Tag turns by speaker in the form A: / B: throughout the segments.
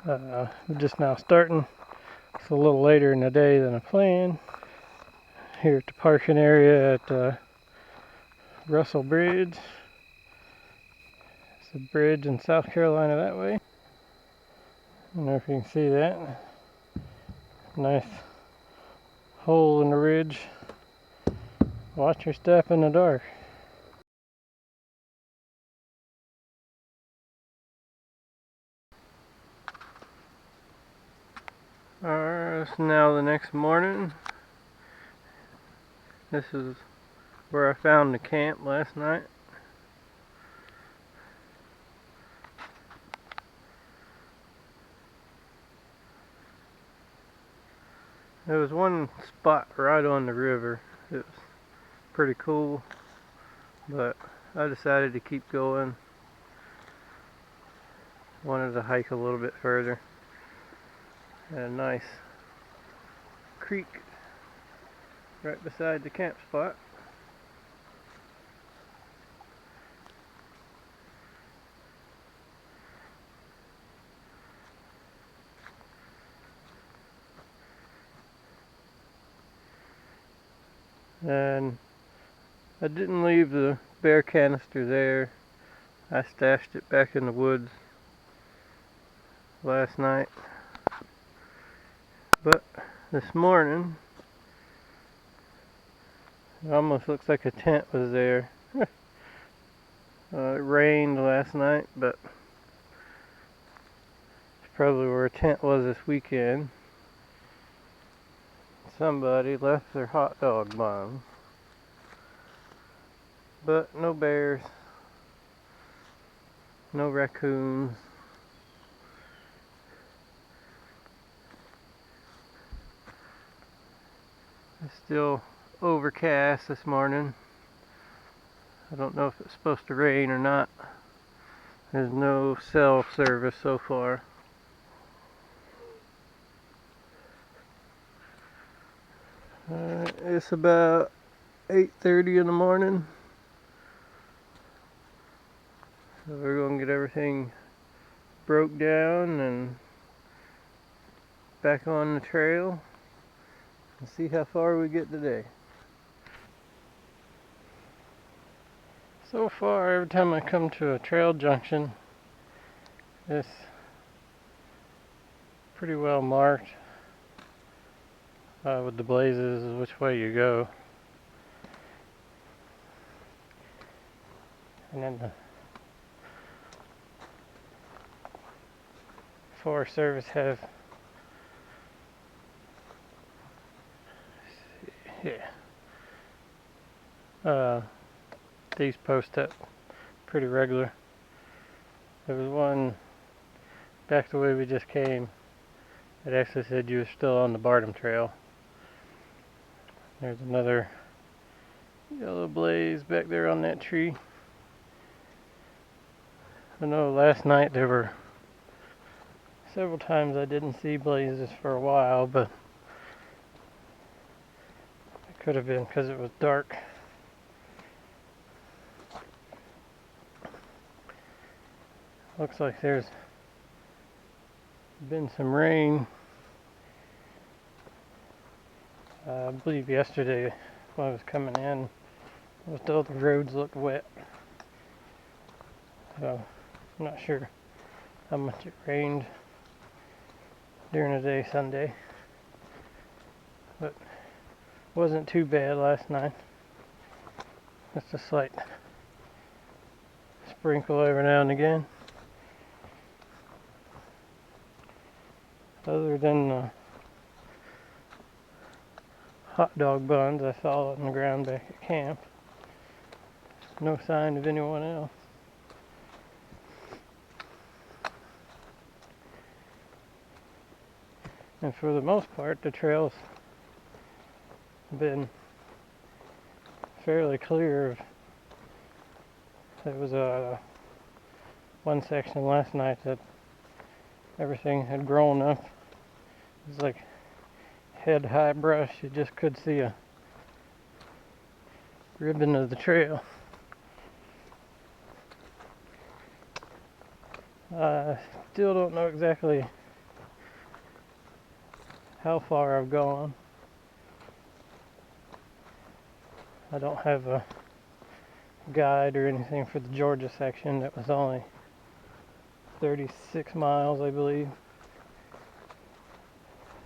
A: We're just now starting. It's a little later in the day than I planned. Here at the parking area at Russell Bridge. It's a bridge in South Carolina that way. I don't know if you can see that. Nice hole in the ridge. Watch your step in the dark. Alright, it's now the next morning. This is where I found the camp last night. There was one spot right on the river. It was pretty cool, but I decided to keep going. Wanted to hike a little bit further. Had a nice creek right beside the camp spot. And I didn't leave the bear canister there. I stashed it back in the woods last night. But this morning, it almost looks like a tent was there. It rained last night, but it's probably where a tent was this weekend. Somebody left their hot dog bun. But no bears, no raccoons. It's still overcast this morning. I don't know if it's supposed to rain or not. There's no cell service so far. It's about 8:30 in the morning. So we're going to get everything broke down and back on the trail and see how far we get today. So far, every time I come to a trail junction, it's pretty well marked with the blazes which way you go. And then the Forest Service have these post up pretty regular. There was one back the way we just came that actually said you were still on the Bartram trail. There's another yellow blaze back there on that tree. I know last night there were several times I didn't see blazes for a while, but it could have been because it was dark. Looks like there's been some rain. I believe yesterday when I was coming in, all the roads looked wet. So I'm not sure how much it rained during the day Sunday, but it wasn't too bad last night. Just a slight sprinkle every now and again. Other than the hot dog buns I saw on the ground back at camp, no sign of anyone else. And for the most part, the trails have been fairly clear. There was one section last night that everything had grown up. It was like head-high brush. You just could see a ribbon of the trail. I still don't know exactly how far I've gone. I don't have a guide or anything for the Georgia section. That was only 36 miles, I believe.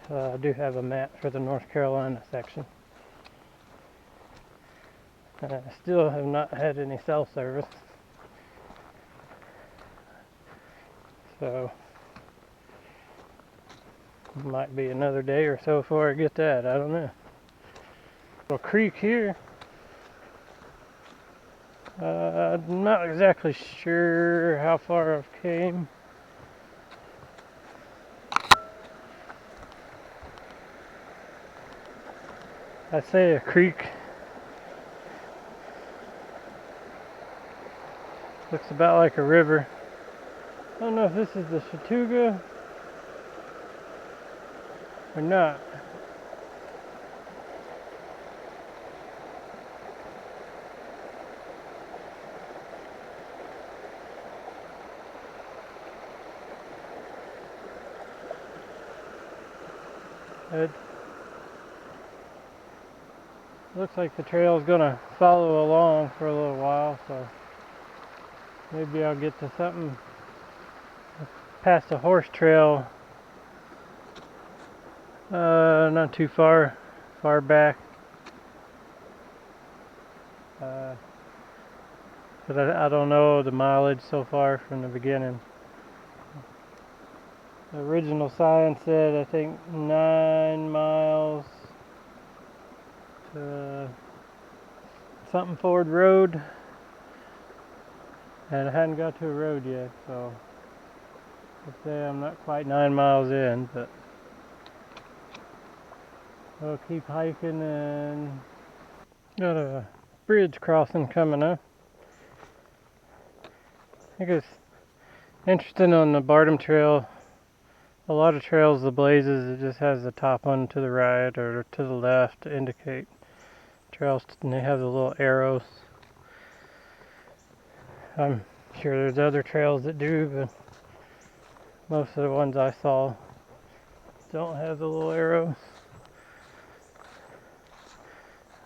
A: I do have a map for the North Carolina section. I still have not had any cell service. So, might be another day or so before I get that. I don't know. Little creek here. I'm not exactly sure how far I've came. I say a creek. Looks about like a river. I don't know if this is the Chattooga or not. It looks like the trail is gonna follow along for a little while, so maybe I'll get to something past a horse trail. Not too far back. But I don't know the mileage so far from the beginning. The original sign said, I think, 9 miles to something Ford Road, and I hadn't got to a road yet, so I'd say I'm not quite 9 miles in, but we'll keep hiking. And got a bridge crossing coming up. I think it's interesting on the Bartram trail. A lot of trails, the blazes, it just has the top one to the right or to the left to indicate trails, and they have the little arrows. I'm sure there's other trails that do, but most of the ones I saw don't have the little arrows.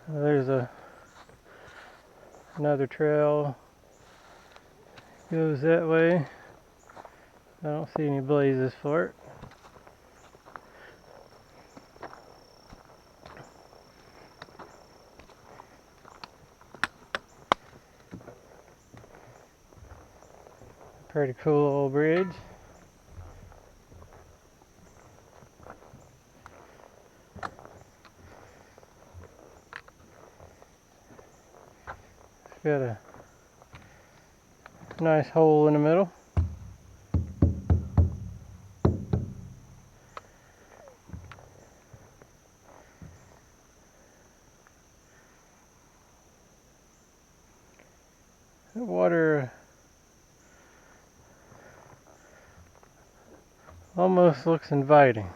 A: There's another trail goes that way. I don't see any blazes for it. Pretty cool old bridge. It's got a nice hole in the middle. The water almost looks inviting.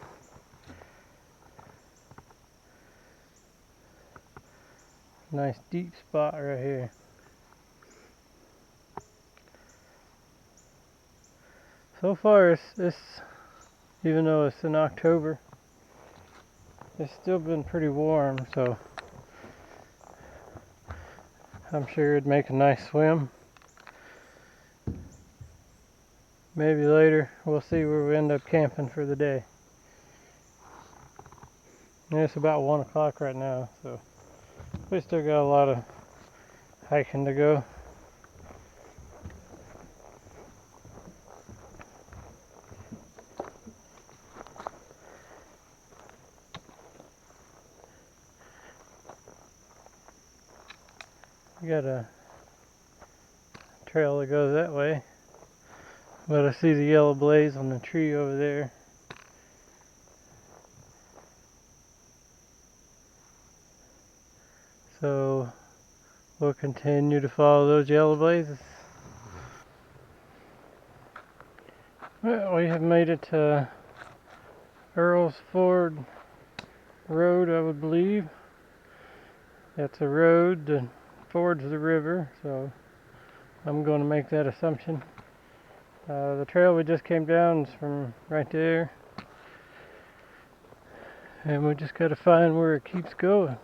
A: Nice deep spot right here. So far, it's even though it's in October, it's still been pretty warm, so I'm sure it'd make a nice swim. Maybe later we'll see where we end up camping for the day. And it's about 1 o'clock right now, so we still got a lot of hiking to go. We got a trail that goes that way, but I see the yellow blaze on the tree over there. So we'll continue to follow those yellow blazes. Well, we have made it to Earl's Ford Road, I would believe. That's a road that fords the river, so I'm going to make that assumption. The trail we just came down is from right there. And we just gotta find where it keeps going.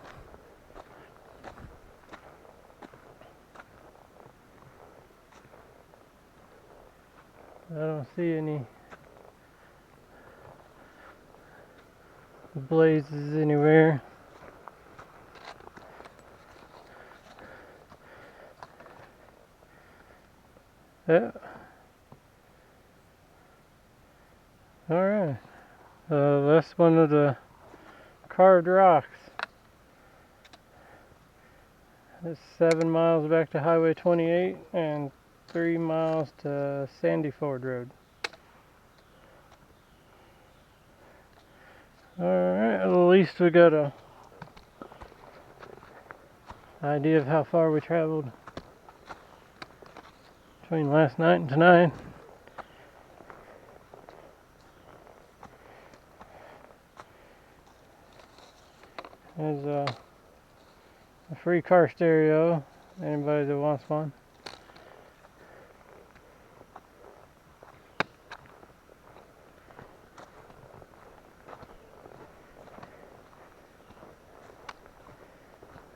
A: I don't see any blazes anywhere. Yeah. Alright. That's one of the carved rocks. It's 7 miles back to Highway 28 and 3 miles to Sandy Ford Road. Alright, at least we got a idea of how far we traveled between last night and tonight. There's a free car stereo, anybody that wants one.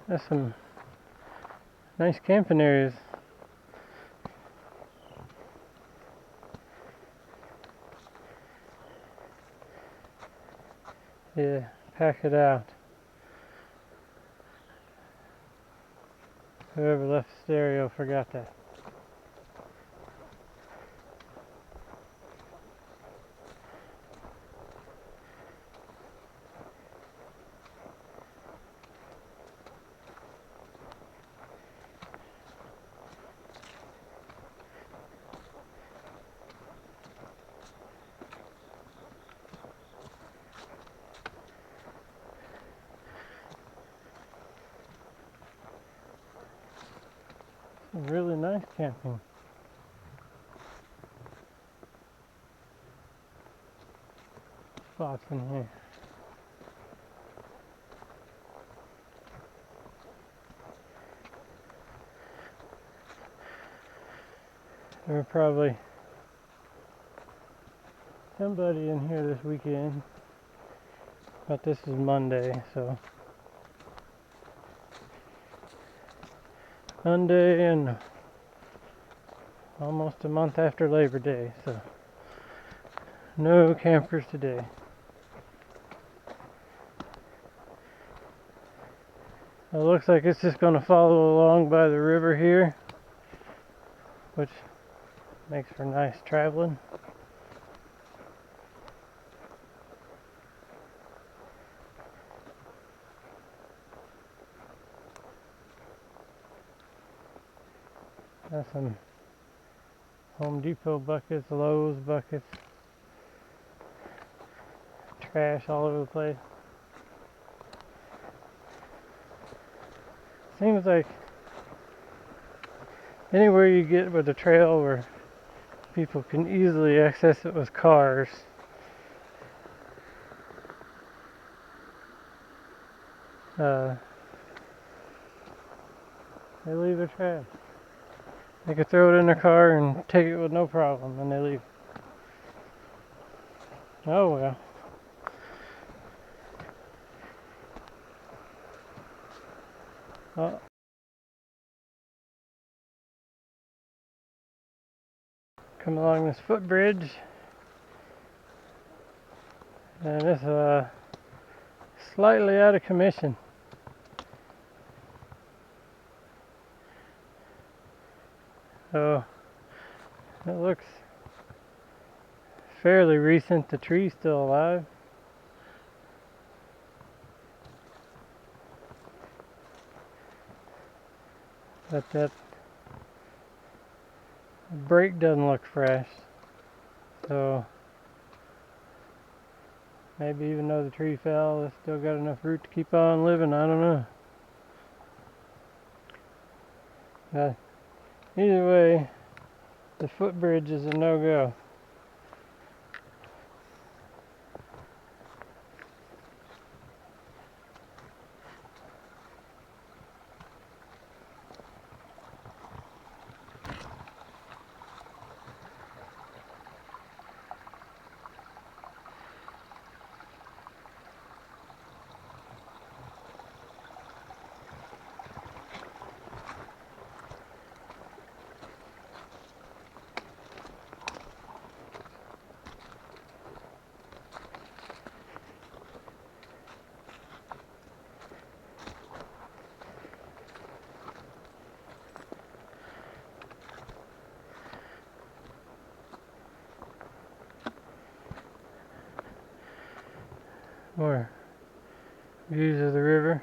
A: That's some nice camping areas. Yeah, pack it out. Whoever left the stereo forgot that. Some really nice camping spots in here. There were probably somebody in here this weekend, but this is Monday, so Monday and almost a month after Labor Day, so no campers today. It looks like it's just going to follow along by the river here, which makes for nice traveling. Got some Home Depot buckets, Lowe's buckets, trash all over the place. Seems like anywhere you get with a trail where people can easily access it with cars, they leave their trash. They could throw it in their car and take it with no problem, and they leave. Oh well. Come along this footbridge, and it's slightly out of commission. So it looks fairly recent. The tree's still alive. But that brake doesn't look fresh. So maybe even though the tree fell, it's still got enough root to keep on living. I don't know. Either way, the footbridge is a no-go. More views of the river.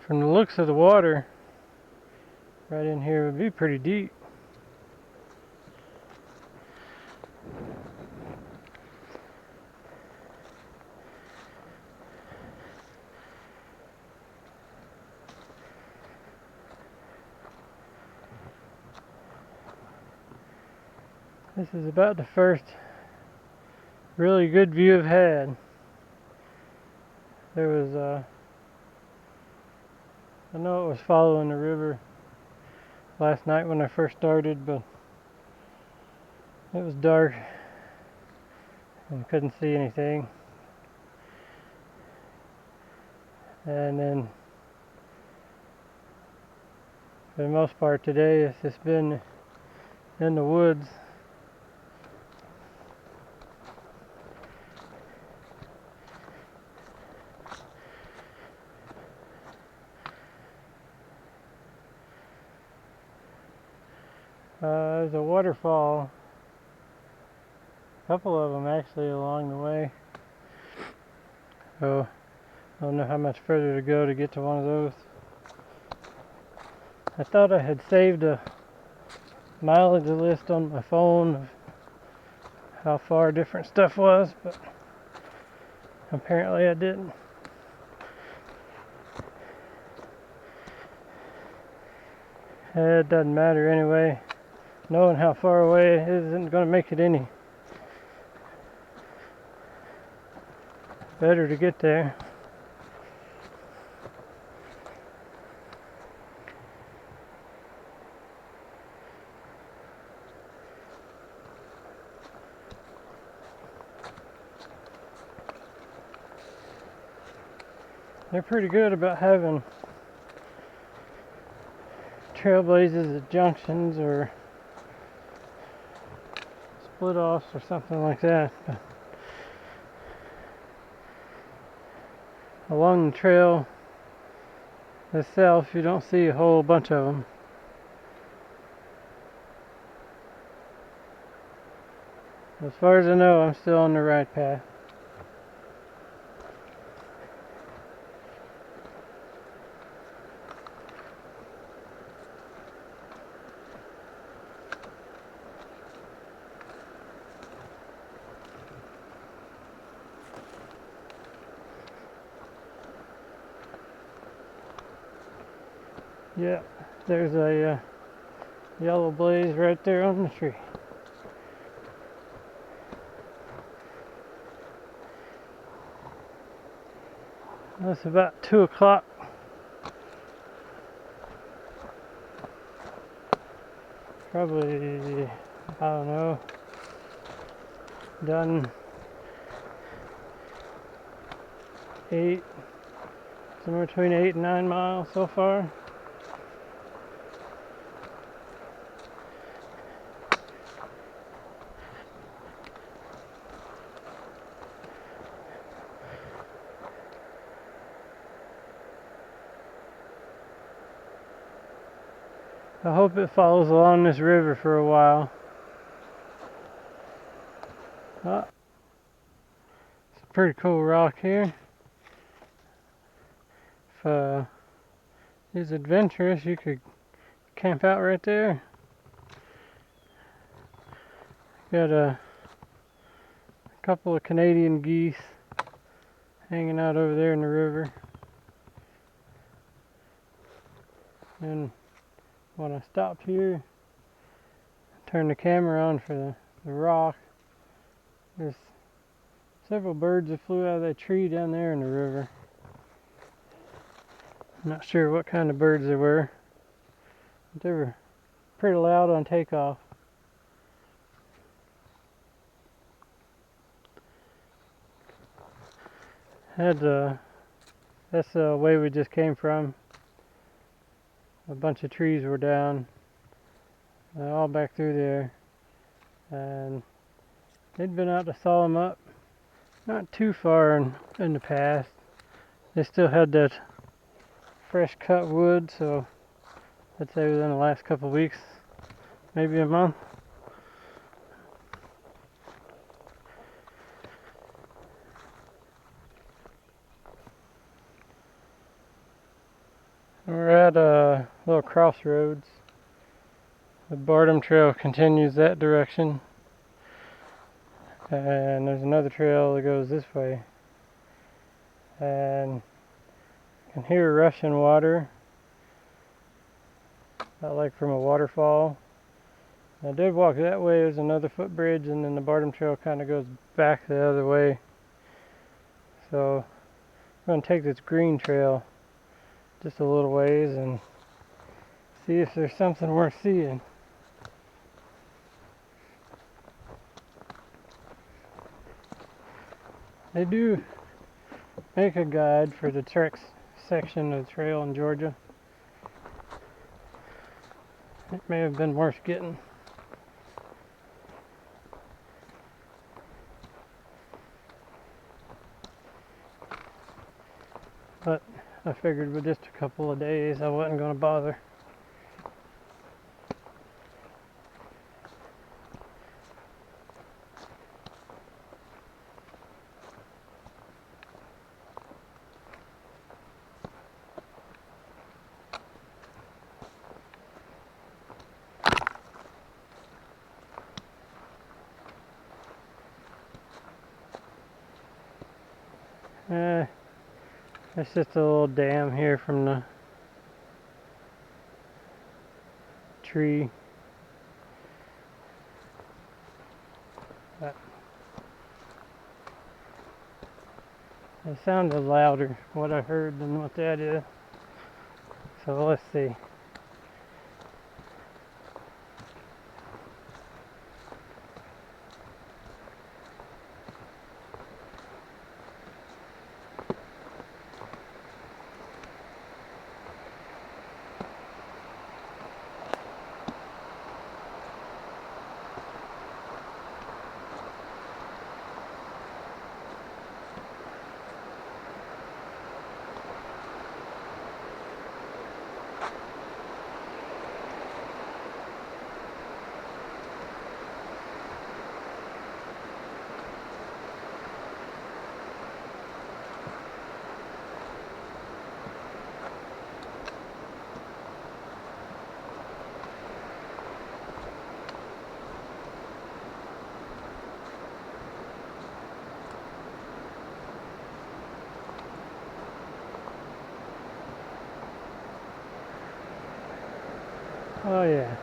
A: From the looks of the water, right in here would be pretty deep. This is about the first really good view I've had. There was, I know it was following the river last night when I first started, but it was dark and couldn't see anything. And then, for the most part today, it's just been in the woods. There's a waterfall, a couple of them actually along the way. So I don't know how much further to go to get to one of those. I thought I had saved a mileage list on my phone of how far different stuff was, but apparently I didn't. It doesn't matter anyway. Knowing how far away it is isn't going to make it any better to get there. They're pretty good about having trailblazes at junctions or split offs or something like that. But along the trail itself, you don't see a whole bunch of them. As far as I know, I'm still on the right path. Yeah, there's a yellow blaze right there on the tree. It's about 2 o'clock. Probably, I don't know, done somewhere between 8 and 9 miles so far. I hope it follows along this river for a while. Oh, it's a pretty cool rock here. If you're adventurous, you could camp out right there. Got a couple of Canadian geese hanging out over there in the river. And when I stopped here, turn the camera on for the rock, there's several birds that flew out of that tree down there in the river. I'm not sure what kind of birds they were, but they were pretty loud on takeoff. That's the way we just came from. A bunch of trees were down, all back through there, and they'd been out to saw them up, not too far in the past. They still had that fresh cut wood, so I'd say within the last couple of weeks, maybe a month. at a little crossroads. The Bartram trail continues that direction, and there's another trail that goes this way, and you can hear rushing water, like from a waterfall. I did walk that way. There's another footbridge, and then the Bartram trail kind of goes back the other way. So I'm going to take this green trail just a little ways and see if there's something worth seeing. They do make a guide for the trek section of the trail in Georgia. It may have been worth getting. But I figured with just a couple of days I wasn't going to bother. It's just a little dam here from the tree. But it sounded louder what I heard than what that is. So let's see. Oh yeah.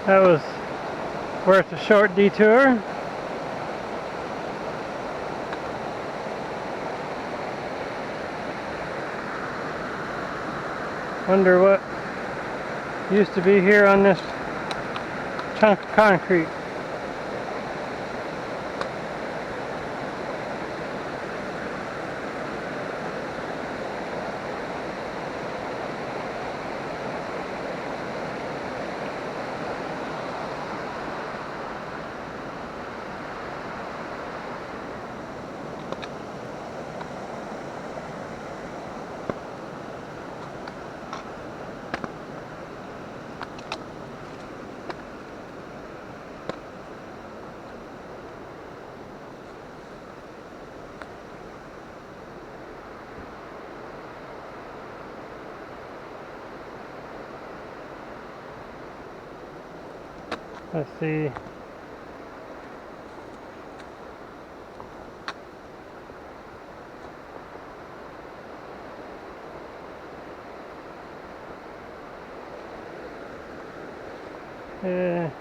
A: That was worth a short detour. Wonder what used to be here on this chunk of concrete. Let's see. Yeah,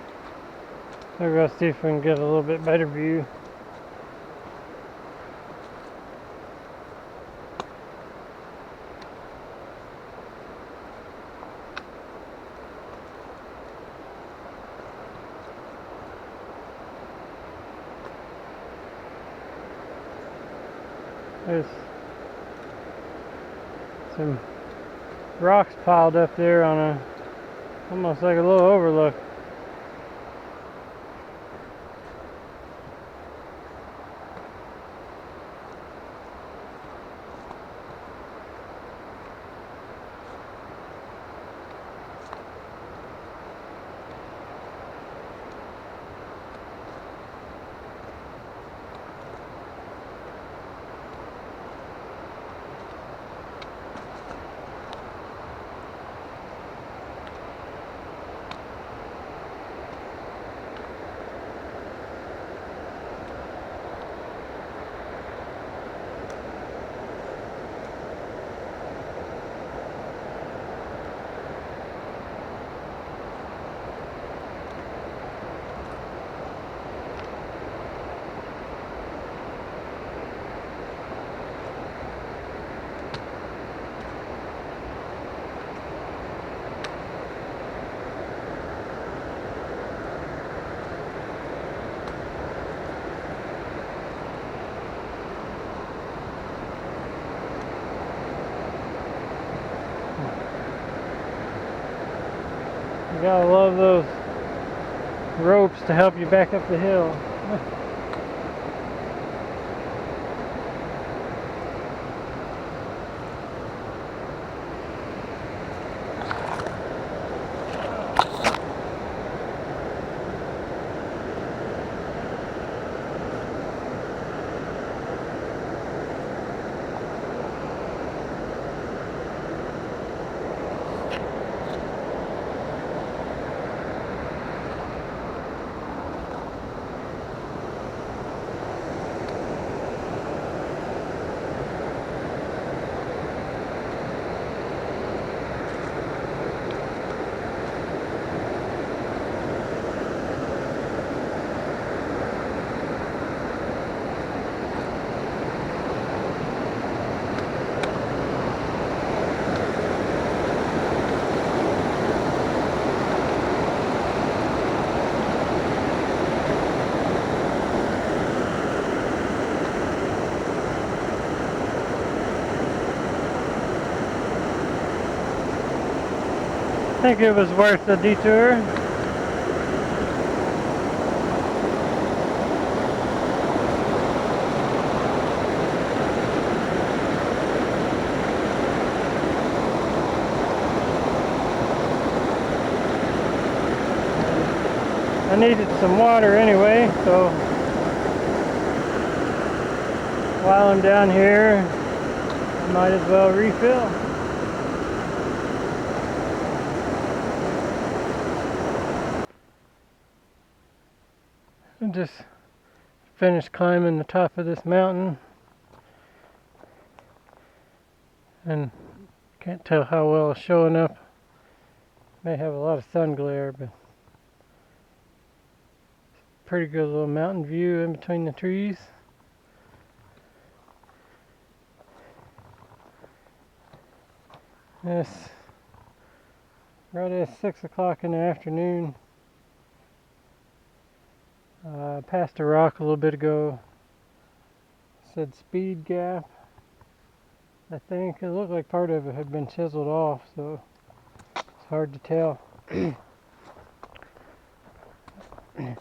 A: we're going to see if we can get a little bit better view. There's some rocks piled up there on a almost like a little overlook. You gotta love those ropes to help you back up the hill. I think it was worth the detour. I needed some water anyway, so while I'm down here, I might as well refill. I just finished climbing the top of this mountain, and can't tell how well it's showing up. May have a lot of sun glare, but pretty good little mountain view in between the trees. It's right at 6 o'clock in the afternoon. I passed a rock a little bit ago. It said speed gap. I think it looked like part of it had been chiseled off, so it's hard to tell. It's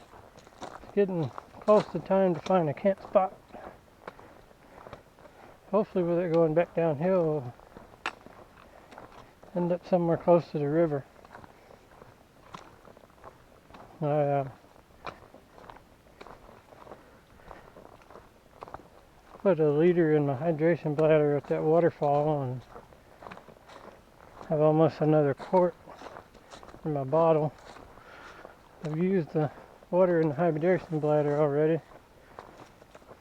A: getting close to time to find a camp spot. Hopefully with it going back downhill, we'll end up somewhere close to the river. I put a liter in my hydration bladder at that waterfall and have almost another quart in my bottle. I've used the water in the hydration bladder already,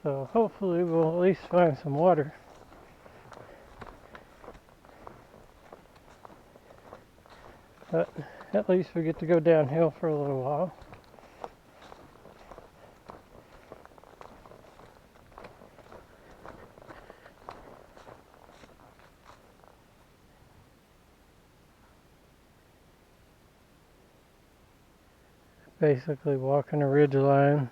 A: so hopefully we'll at least find some water. But at least we get to go downhill for a little while. Basically walking a ridge line.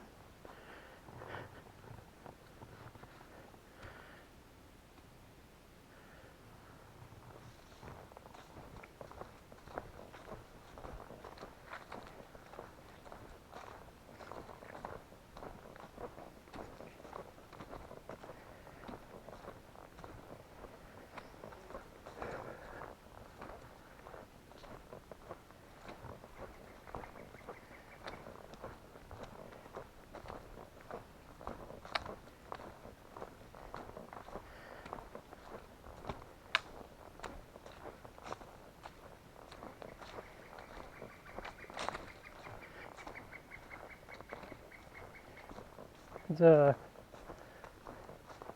A: There's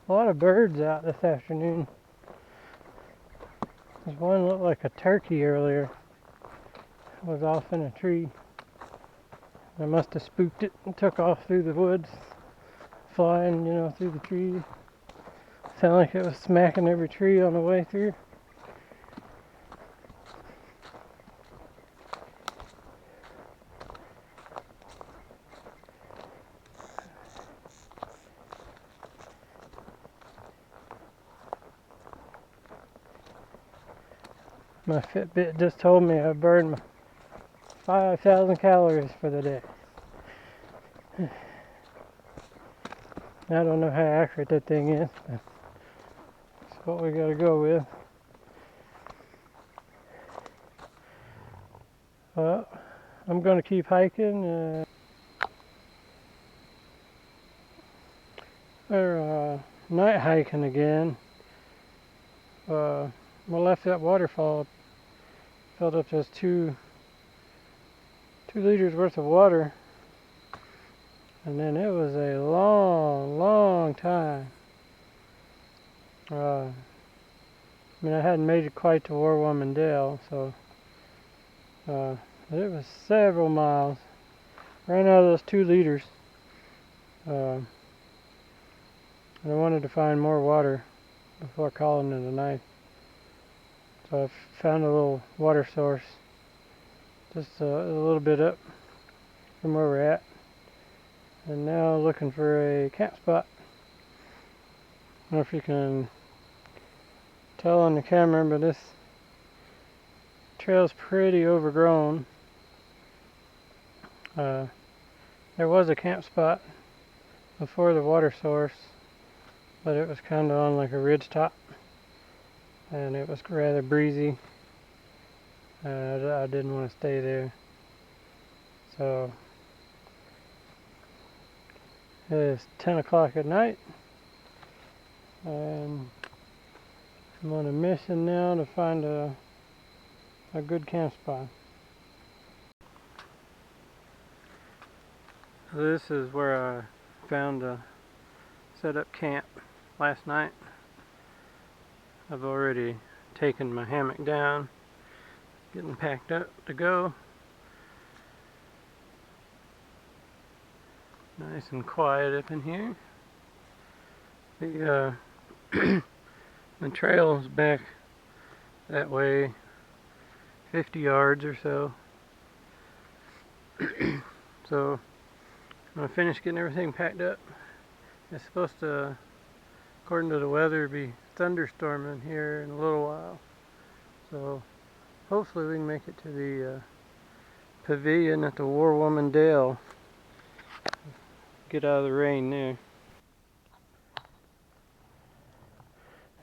A: a lot of birds out this afternoon. There's one that looked like a turkey earlier. It was off in a tree. I must have spooked it and took off through the woods, flying, through the trees. Sounded like it was smacking every tree on the way through. My Fitbit just told me I burned 5,000 calories for the day. I don't know how accurate that thing is, but that's what we gotta go with. Well, I'm gonna keep hiking. We're night hiking again. We left that waterfall, filled up just 2 liters worth of water, and then it was a long time. I hadn't made it quite to Dell, so it was several miles. Ran out of those 2 liters, and I wanted to find more water before calling it a night. So I found a little water source just a little bit up from where we're at, and now looking for a camp spot. I don't know if you can tell on the camera, but this trail's pretty overgrown. There was a camp spot before the water source, but it was kind of on like a ridge top, and it was rather breezy. I didn't want to stay there, so it's 10 o'clock at night, and I'm on a mission now to find a good camp spot. This is where I found a set up camp last night. I've already taken my hammock down, getting packed up to go. Nice and quiet up in here. The trail is back that way 50 yards or so. So I'm going to finish getting everything packed up. It's supposed to, according to the weather, be thunderstorming here in a little while. So hopefully we can make it to the pavilion at the War Woman Dell. Get out of the rain there.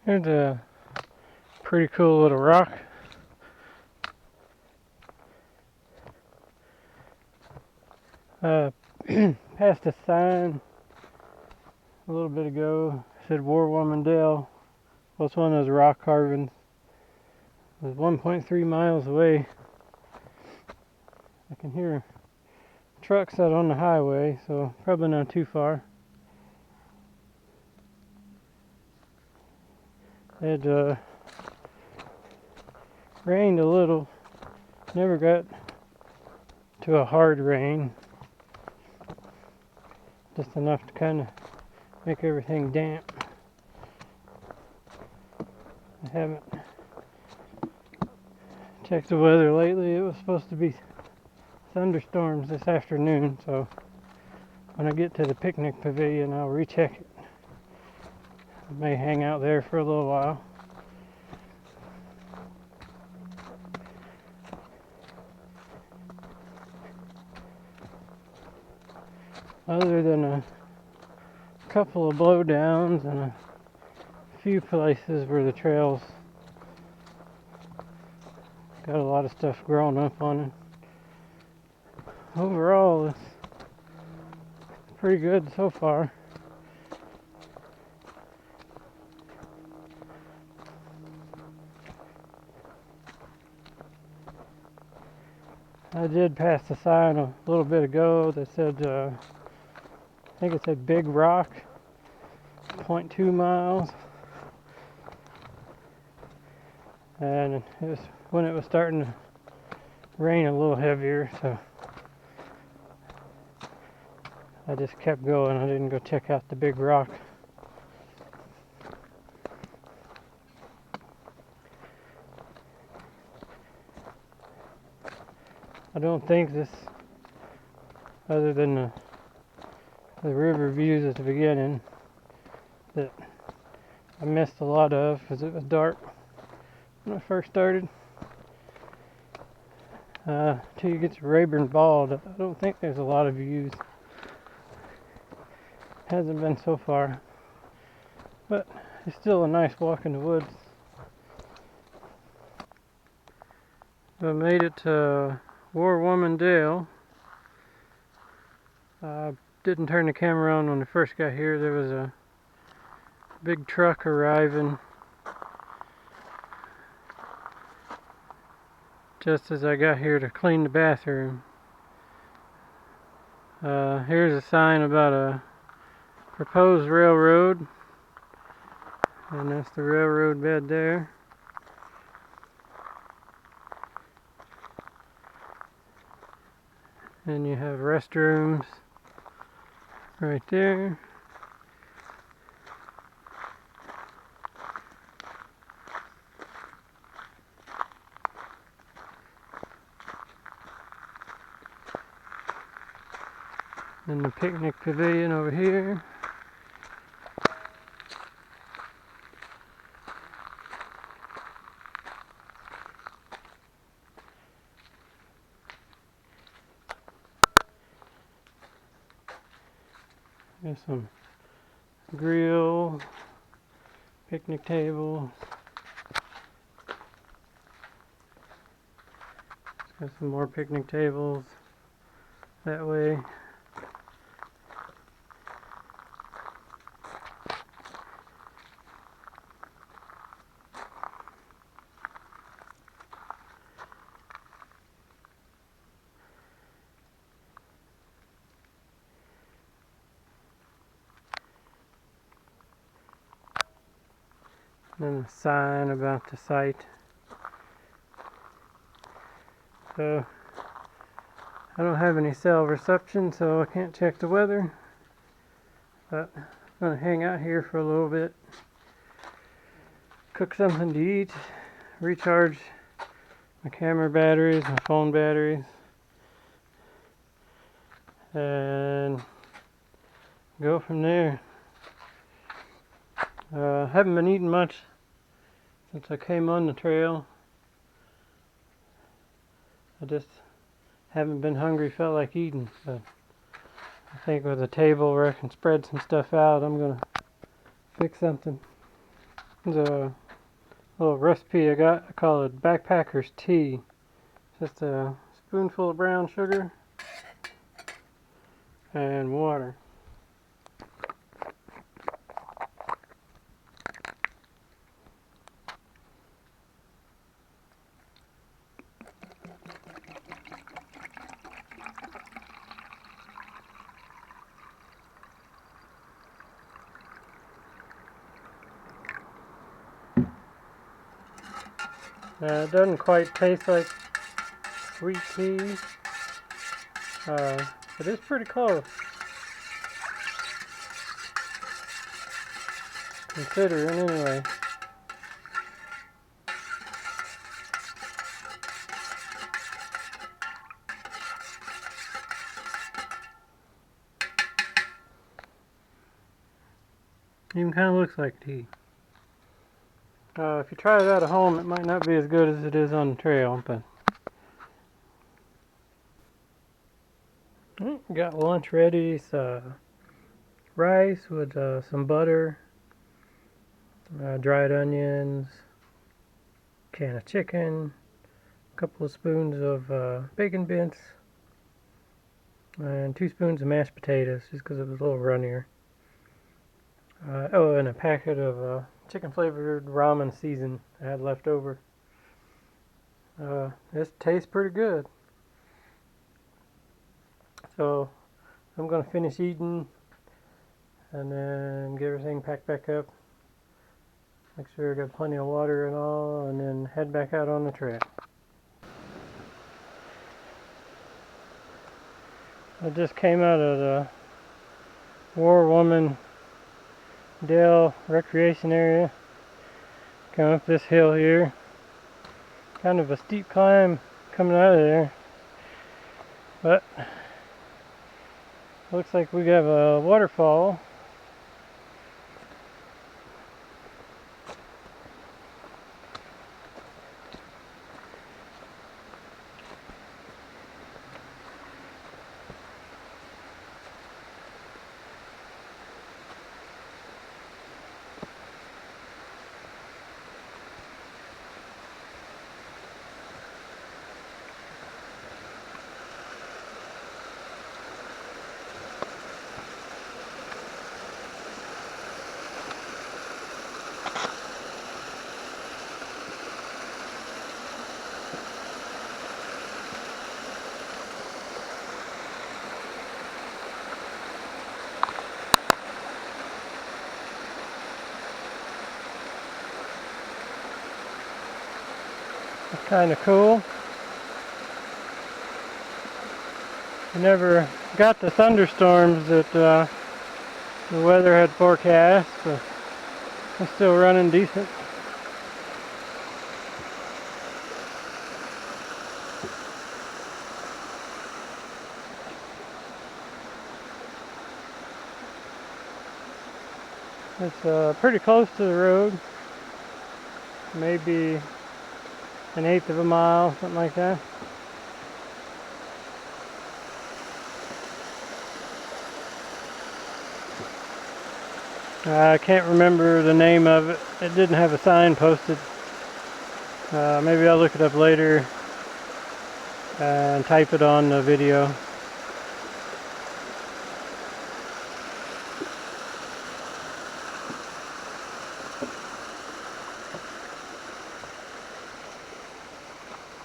A: Here's a pretty cool little rock. Passed a sign a little bit ago. It said War Woman Dell. Well, it's one of those rock carvings. It was 1.3 miles away. I can hear trucks out on the highway, so probably not too far. It rained a little. Never got to a hard rain. Just enough to kind of make everything damp. I haven't checked the weather lately. It was supposed to be thunderstorms this afternoon, so when I get to the picnic pavilion, I'll recheck it. I may hang out there for a little while. Other than a couple of blowdowns and a few places where the trails got a lot of stuff growing up on it, overall it's pretty good so far. I did pass the sign a little bit ago that said think it said Big Rock, 0.2 miles. And it was when it was starting to rain a little heavier, so I just kept going. I didn't go check out the Big Rock. I don't think this, other than the river views at the beginning, that I missed a lot of, because it was dark when I first started. Till you get to Rayburn Bald, I don't think there's a lot of views. Hasn't been so far, but it's still a nice walk in the woods. I made it to War Woman Dell. I didn't turn the camera on when I first got here. There was a big truck arriving just as I got here to clean the bathroom. Here's a sign about a proposed railroad, and that's the railroad bed there. And you have restrooms right there. And the picnic pavilion over here. There's some grill, picnic table. Got some more picnic tables that way. And a sign about the site. So I don't have any cell reception, so I can't check the weather. But I'm gonna hang out here for a little bit, cook something to eat, recharge my camera batteries, my phone batteries, and go from there. Haven't been eating much since I came on the trail. I just haven't been hungry, felt like eating. But I think with a table where I can spread some stuff out, I'm gonna fix something. There's a little recipe I got. I call it Backpacker's Tea. Just a spoonful of brown sugar and water. It doesn't quite taste like sweet tea, but it's pretty close, considering anyway. Even kind of looks like tea. If you try it out at home, it might not be as good as it is on the trail, but got lunch ready. Rice with some butter, dried onions, can of chicken, a couple of spoons of bacon bits, and 2 spoons of mashed potatoes, just because it was a little runnier. And a packet of chicken flavored ramen season I had left over. This tastes pretty good. So I'm gonna finish eating, and then get everything packed back up. Make sure I got plenty of water and all, and then head back out on the trail. I just came out of the War Woman Dell recreation area. Come up this hill here. Kind of a steep climb coming out of there, but looks like we have a waterfall. It's kind of cool. We never got the thunderstorms that the weather had forecast, so it's still running decent. It's pretty close to the road, maybe 1/8 of a mile, something like that. I can't remember the name of it. It didn't have a sign posted. Maybe I'll look it up later and type it on the video.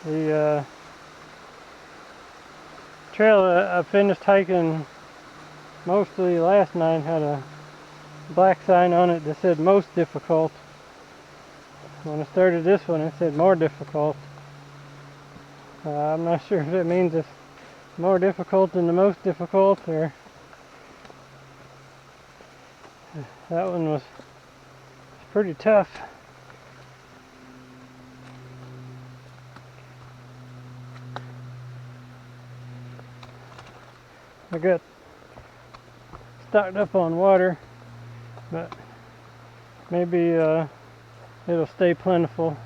A: The trail I finished hiking mostly last night had a black sign on it that said most difficult. When I started this one it said more difficult. I'm not sure if it means it's more difficult than the most difficult, or that one was pretty tough. I got stocked up on water, but maybe it'll stay plentiful.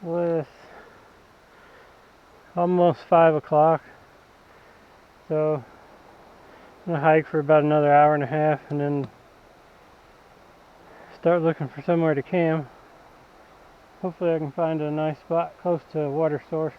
A: Well, it's almost 5 o'clock, so I'm gonna hike for about another hour and a half and then start looking for somewhere to camp. Hopefully I can find a nice spot close to a water source.